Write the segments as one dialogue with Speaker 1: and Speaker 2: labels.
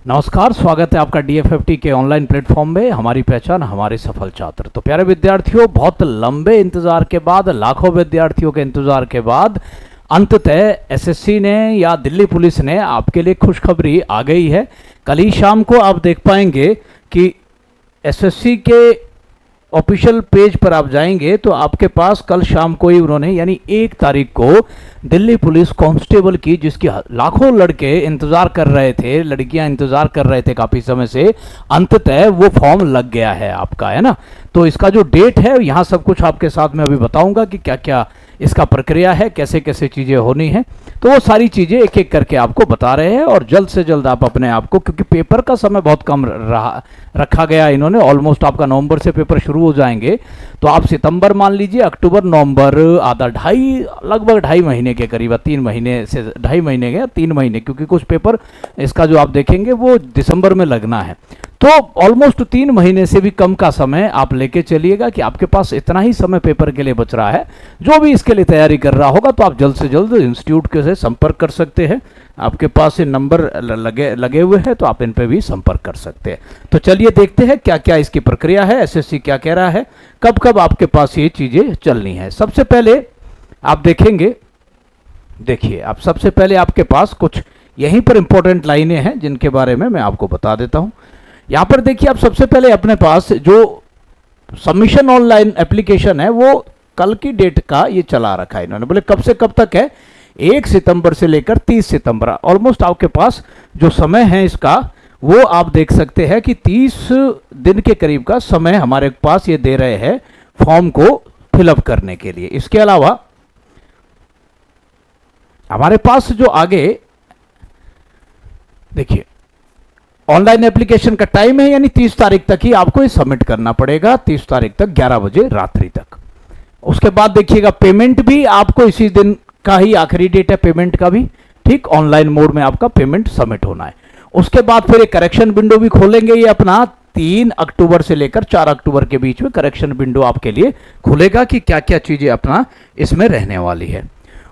Speaker 1: नमस्कार, स्वागत है आपका डीएफएफटी के ऑनलाइन प्लेटफॉर्म में। हमारी पहचान हमारे सफल छात्र। तो प्यारे विद्यार्थियों, बहुत लंबे इंतजार के बाद, लाखों विद्यार्थियों के इंतजार के बाद अंततः एसएससी ने या दिल्ली पुलिस ने आपके लिए खुशखबरी आ गई है। कल ही शाम को आप देख पाएंगे कि एसएससी के ऑफिशियल पेज पर आप जाएंगे तो आपके पास कल शाम को ही उन्होंने यानी 1 तारीख को दिल्ली पुलिस कांस्टेबल की, जिसकी लाखों लड़के इंतजार कर रहे थे, लड़कियां इंतजार कर रहे थे काफ़ी समय से, अंततः वो फॉर्म लग गया है आपका, है ना। तो इसका जो डेट है यहाँ सब कुछ आपके साथ में अभी बताऊंगा कि क्या क्या इसका प्रक्रिया है, कैसे कैसे चीज़ें होनी है। तो वो सारी चीज़ें एक एक करके आपको बता रहे हैं और जल्द से जल्द आप अपने आप को, क्योंकि पेपर का समय बहुत कम रखा गया इन्होंने, ऑलमोस्ट आपका नवंबर से पेपर शुरू हो जाएंगे। तो आप सितंबर मान लीजिए, अक्टूबर नवंबर आधा लगभग 2.5 महीने के करीब, 3 महीने से 2.5 महीने के 3 महीने, क्योंकि कुछ पेपर इसका जो आप देखेंगे वो दिसंबर में लगना है। तो ऑलमोस्ट 3 महीने से भी कम का समय आप लेके चलिएगा कि आपके पास इतना ही समय पेपर के लिए बच रहा है। जो भी इसके लिए तैयारी कर रहा होगा तो आप जल्द से जल्द इंस्टीट्यूट के से संपर्क कर सकते हैं। आपके पास ये नंबर लगे हुए हैं तो आप इन पे भी संपर्क कर सकते हैं। तो चलिए देखते हैं क्या क्या इसकी प्रक्रिया है, एसएससी क्या कह रहा है, कब कब आपके पास ये चीज़ें चलनी है। सबसे पहले आप देखेंगे, देखिए आप सबसे पहले आपके पास कुछ यहीं पर इंपॉर्टेंट लाइनें हैं जिनके बारे में मैं आपको बता देता हूँ। यहाँ पर देखिए, आप सबसे पहले अपने पास जो सबमिशन ऑनलाइन एप्लीकेशन है वो कल की डेट का ये चला रखा है इन्होंने, बोले कब से कब तक है, 1 सितंबर से लेकर 30 सितंबर। ऑलमोस्ट आपके पास जो समय है इसका वो आप देख सकते हैं कि 30 दिन के करीब का समय हमारे पास ये दे रहे हैं फॉर्म को फिलअप करने के लिए। इसके अलावा हमारे पास जो आगे देखिए ऑनलाइन एप्लीकेशन का टाइम है, यानी 30 तारीख तक ही आपको ये सबमिट करना पड़ेगा, 30 तारीख तक 11 बजे रात्रि तक। उसके बाद देखिएगा पेमेंट भी आपको इसी दिन का ही आखिरी डेट है पेमेंट का भी, ठीक, ऑनलाइन मोड में आपका पेमेंट सबमिट होना है। उसके बाद फिर एक करेक्शन विंडो भी खोलेंगे ये अपना, 3 अक्टूबर से लेकर 4 अक्टूबर के बीच में करेक्शन विंडो आपके लिए खुलेगा कि क्या क्या चीजें अपना इसमें रहने वाली है।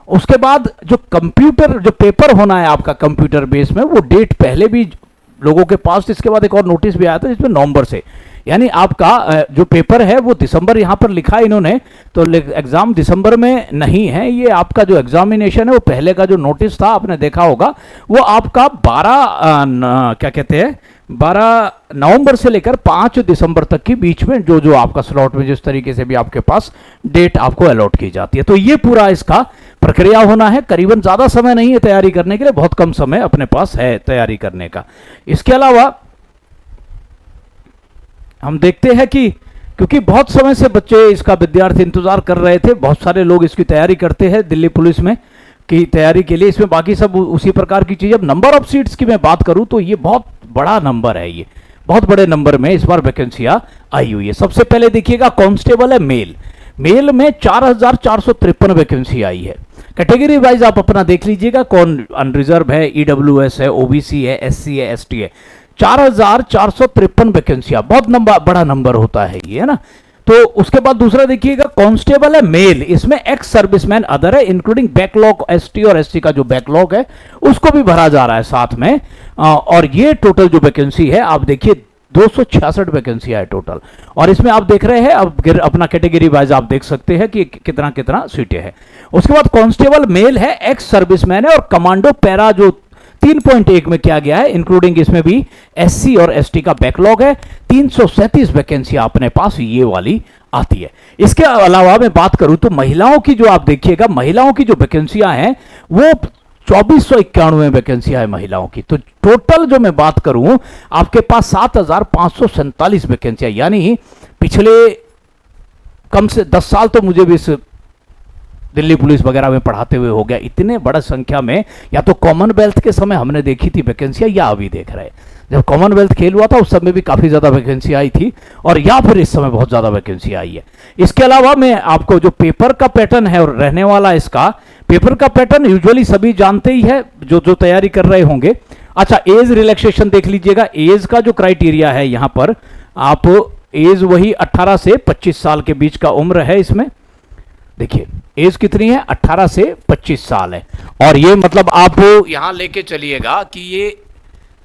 Speaker 1: उसके बाद जो कंप्यूटर जो पेपर होना है आपका कंप्यूटर बेस में, वो डेट पहले भी लोगों के पास, इसके बाद एक और नोटिस भी आया था जिसमें नवंबर से, यानी आपका जो पेपर है वो दिसंबर यहाँ पर लिखा है इन्होंने, तो एग्जाम दिसंबर में नहीं है। ये आपका जो एग्जामिनेशन है वो पहले का जो नोटिस था आपने देखा होगा, वो आपका 12 नवंबर से लेकर 5 दिसंबर तक के बीच में जो जो आपका स्लॉट में जिस तरीके से भी आपके पास डेट आपको अलॉट की जाती है। तो ये पूरा इसका प्रक्रिया होना है। करीबन ज़्यादा समय नहीं है तैयारी करने के लिए, बहुत कम समय अपने पास है तैयारी करने का। इसके अलावा हम देखते हैं कि क्योंकि बहुत समय से बच्चे इसका विद्यार्थी इंतजार कर रहे थे, बहुत सारे लोग इसकी तैयारी करते हैं दिल्ली पुलिस में की तैयारी के लिए, इसमें बाकी सब उसी प्रकार की चीज़। अब नंबर ऑफ सीट्स की मैं बात करूं तो ये बहुत बड़ा नंबर है, ये बहुत बड़े नंबर में इस बार वैकेंसियां आई हुई है। सबसे पहले देखिएगा कांस्टेबल है मेल में 4453 वैकेंसी आई है। कैटेगरी वाइज आप अपना देख लीजिएगा, कौन अनरिजर्व है, ईडब्ल्यूएस है, ओबीसी है, एससी है, एसटी है। 4453 वैकेंसियां, बहुत बड़ा नंबर होता है ये, है ना। तो उसके बाद दूसरा देखिएगा कांस्टेबल है मेल, इसमें एक्स सर्विसमैन अदर है, इंक्लूडिंग बैकलॉग, एसटी और एससी का जो बैकलॉग है उसको भी भरा जा रहा है साथ में। और ये टोटल जो वैकेंसी है आप देखिए 266 वैकेंसी है टोटल। और इसमें आप देख रहे हैं, अब अपना कैटेगरी वाइज आप देख सकते हैं कि कितना कितना सीटें हैं। उसके बाद कांस्टेबल मेल है, एक्स सर्विसमैन है, और कमांडो पैरा जो 3.1 में किया गया है, इंक्लूडिंग इसमें भी एससी और एसटी का बैकलॉग है। 337 वैकेंसी अपने पास ये वाली आती है। इसके अलावा मैं बात करूं तो महिलाओं की जो आप देखिएगा, महिलाओं की जो वैकेंसियां हैं वो 2491 वैकेंसियां है महिलाओं की। तो टोटल जो मैं बात करूं आपके पास 7547 वैकेंसियां, यानी पिछले कम से 10 साल तो मुझे भी इस दिल्ली पुलिस वगैरह में पढ़ाते हुए हो गया, इतने बड़ा संख्या में या तो कॉमनवेल्थ के समय हमने देखी थी वैकेंसियां, या अभी देख रहे हैं जब कॉमनवेल्थ खेल हुआ था उस समय भी काफ़ी ज़्यादा वैकेंसी आई थी, और या फिर इस समय बहुत ज़्यादा वैकेंसी आई है। इसके अलावा मैं आपको जो पेपर का पैटर्न है और रहने वाला इसका पेपर का पैटर्न यूजुअली सभी जानते ही है जो जो तैयारी कर रहे होंगे। अच्छा, एज रिलैक्सेशन देख लीजिएगा, एज का जो क्राइटेरिया है यहाँ पर आप एज वही 18 से 25 साल के बीच का उम्र है। इसमें देखिए एज कितनी है, 18 से 25 साल है। और ये मतलब आप यहां लेके चलिएगा कि ये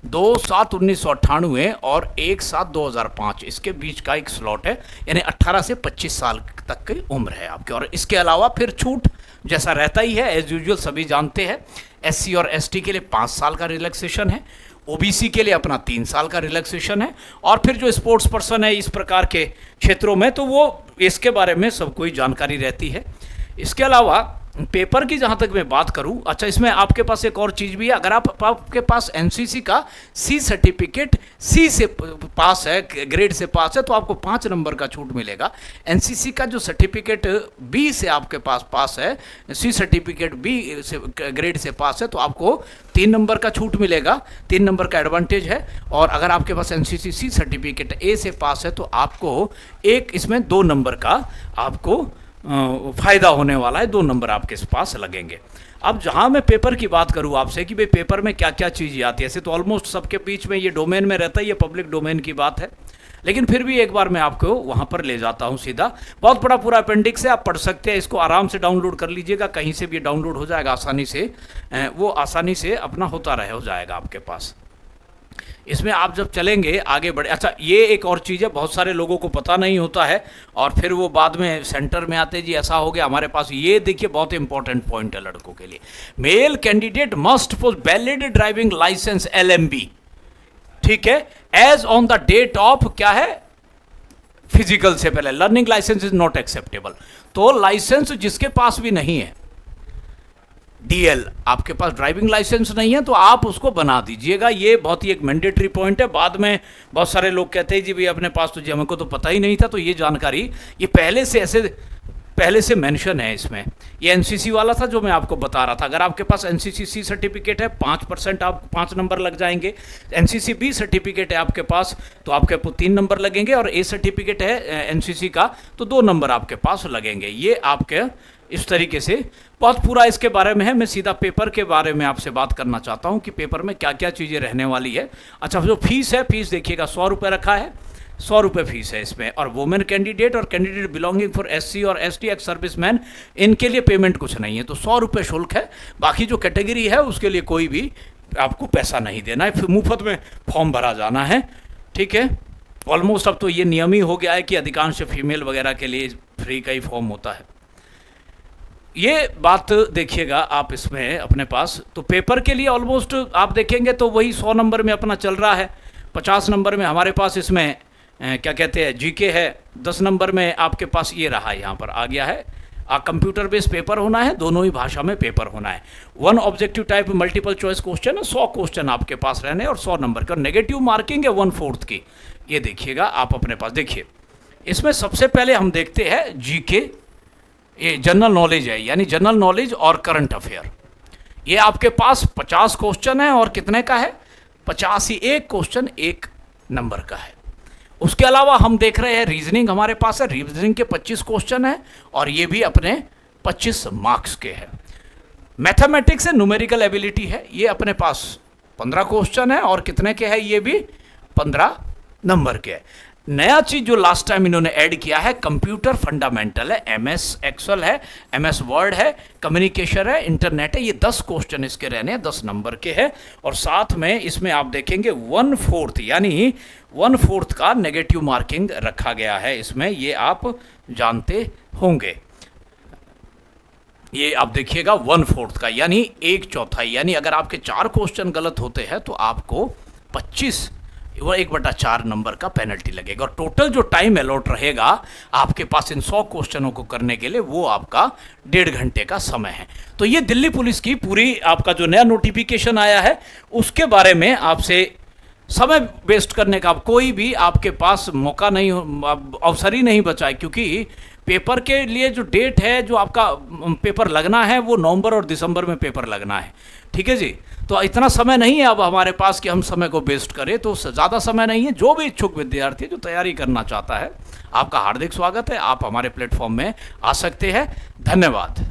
Speaker 1: 2/7/1998 और 1/7/2005 इसके बीच का एक स्लॉट है, यानी 18 से 25 साल तक की उम्र है आपकी। और इसके अलावा फिर छूट जैसा रहता ही है, एज यूजुअल सभी जानते हैं। एससी और एसटी के लिए 5 साल का रिलैक्सेशन है, ओबीसी के लिए अपना 3 साल का रिलैक्सेशन है, और फिर जो स्पोर्ट्स पर्सन है इस प्रकार के क्षेत्रों में, तो वो इसके बारे में सबको ही जानकारी रहती है। इसके अलावा पेपर की जहाँ तक मैं बात करूँ, अच्छा इसमें आपके पास एक और चीज़ भी है। अगर आपके पास एनसीसी का सी सर्टिफिकेट सी से पास है, ग्रेड से पास है, तो आपको 5 नंबर का छूट मिलेगा। एनसीसी का जो सर्टिफिकेट बी से आपके पास है, सी सर्टिफिकेट बी से ग्रेड से पास है, तो आपको 3 नंबर का छूट मिलेगा, 3 नंबर का एडवांटेज है। और अगर आपके पास एनसीसी सी सर्टिफिकेट ए से पास है तो आपको इसमें 2 नंबर का आपको फ़ायदा होने वाला है, 2 नंबर आपके पास लगेंगे। अब जहाँ मैं पेपर की बात करूँ आपसे कि भाई पेपर में क्या क्या चीज़ें आती है, ऐसे तो ऑलमोस्ट सबके बीच में ये डोमेन में रहता है, ये पब्लिक डोमेन की बात है, लेकिन फिर भी एक बार मैं आपको वहाँ पर ले जाता हूँ सीधा। बहुत बड़ा पूरा अपेंडिक्स है, आप पढ़ सकते हैं, इसको आराम से डाउनलोड कर लीजिएगा, कहीं से भी डाउनलोड हो जाएगा आसानी से, वो आसानी से अपना होता हो जाएगा आपके पास। इसमें आप जब चलेंगे आगे बढ़े, अच्छा ये एक और चीज़ है, बहुत सारे लोगों को पता नहीं होता है और फिर वो बाद में सेंटर में आते जी ऐसा हो गया हमारे पास। ये देखिए बहुत इंपॉर्टेंट पॉइंट है लड़कों के लिए। Male candidate must possess valid driving licence LMB, ठीक है, as on the date of क्या है, फिजिकल से पहले। Learning licence is not acceptable. तो लाइसेंस जिसके पास भी नहीं है, DL आपके पास ड्राइविंग लाइसेंस नहीं है, तो आप उसको बना दीजिएगा। ये बहुत ही एक मैंडेटरी पॉइंट है। बाद में बहुत सारे लोग कहते हैं जी भाई अपने पास तो जी हमको तो पता ही नहीं था, तो ये जानकारी ये पहले से मेंशन है इसमें। ये एनसीसी वाला था जो मैं आपको बता रहा था। अगर आपके पास एनसीसी सी सर्टिफिकेट है 5% आप 5 नंबर लग जाएंगे। एनसीसी बी सर्टिफिकेट है आपके पास तो आपके 3 नंबर लगेंगे, और ए सर्टिफिकेट है एनसीसी का तो 2 नंबर आपके पास लगेंगे। ये आपके इस तरीके से बहुत पूरा इसके बारे में है। मैं सीधा पेपर के बारे में आपसे बात करना चाहता हूँ कि पेपर में क्या क्या चीज़ें रहने वाली है। अच्छा जो फीस है, फीस देखिएगा 100 रुपये रखा है, 100 रुपये फीस है इसमें। और वुमेन कैंडिडेट और कैंडिडेट बिलोंगिंग फॉर SC और ST एक्स सर्विसमैन, इनके लिए पेमेंट कुछ नहीं है, तो 100 रुपये शुल्क है। बाकी जो कैटेगरी है उसके लिए कोई भी आपको पैसा नहीं देना है, फिर मुफ्त में फॉर्म भरा जाना है, ठीक है। ऑलमोस्ट अब तो ये नियम ही हो गया है कि अधिकांश फीमेल वगैरह के लिए फ्री का ही फॉर्म होता है। ये बात देखिएगा आप इसमें अपने पास, तो पेपर के लिए ऑलमोस्ट आप देखेंगे तो वही 100 नंबर में अपना चल रहा है। 50 नंबर में हमारे पास इसमें क्या कहते हैं GK है। 10 नंबर में आपके पास ये रहा, यहाँ पर आ गया है कंप्यूटर बेस्ड पेपर होना है, दोनों ही भाषा में पेपर होना है। 1 objective type multiple choice question है, 100 क्वेश्चन आपके पास रहने और 100 नंबर के, और नेगेटिव मार्किंग है 1/4 की। ये देखिएगा आप अपने पास। देखिए इसमें सबसे पहले हम देखते हैं GK, ये जनरल नॉलेज है, यानी जनरल नॉलेज और करंट अफेयर। ये आपके पास 50 क्वेश्चन है और कितने का है, 81 क्वेश्चन 1 नंबर का है। उसके अलावा हम देख रहे हैं रीजनिंग हमारे पास है, रीजनिंग के 25 क्वेश्चन है और ये भी अपने 25 मार्क्स के हैं। मैथमेटिक्स है, न्यूमेरिकल एबिलिटी है, ये अपने पास 15 क्वेश्चन है और कितने के हैं, ये भी 15 नंबर के है। नया चीज जो लास्ट टाइम इन्होंने ऐड किया है, कंप्यूटर फंडामेंटल है, MS एक्सेल है, MS वर्ड है, कम्युनिकेशन है, इंटरनेट है। ये 10 क्वेश्चन इसके रहने हैं, 10 नंबर के हैं। और साथ में इसमें आप देखेंगे 1/4 यानी 1/4 का नेगेटिव मार्किंग रखा गया है इसमें, ये आप जानते होंगे। ये आप देखिएगा 1/4 का यानी 1/4, यानी अगर आपके 4 क्वेश्चन गलत होते हैं तो आपको 25 1/4 नंबर का पेनल्टी लगेगा। और टोटल जो टाइम अलॉट रहेगा आपके पास इन 100 क्वेश्चनों को करने के लिए, वो आपका 1.5 घंटे का समय है। तो ये दिल्ली पुलिस की पूरी आपका जो नया नोटिफिकेशन आया है उसके बारे में आपसे समय वेस्ट करने का कोई भी आपके पास मौका नहीं, अवसर ही नहीं बचा है, क्योंकि पेपर के लिए जो डेट है, जो आपका पेपर लगना है वो नवंबर और दिसंबर में पेपर लगना है, ठीक है जी। तो इतना समय नहीं है अब हमारे पास कि हम समय को वेस्ट करें, तो ज़्यादा समय नहीं है। जो भी इच्छुक विद्यार्थी जो तैयारी करना चाहता है, आपका हार्दिक स्वागत है, आप हमारे प्लेटफॉर्म में आ सकते हैं। धन्यवाद।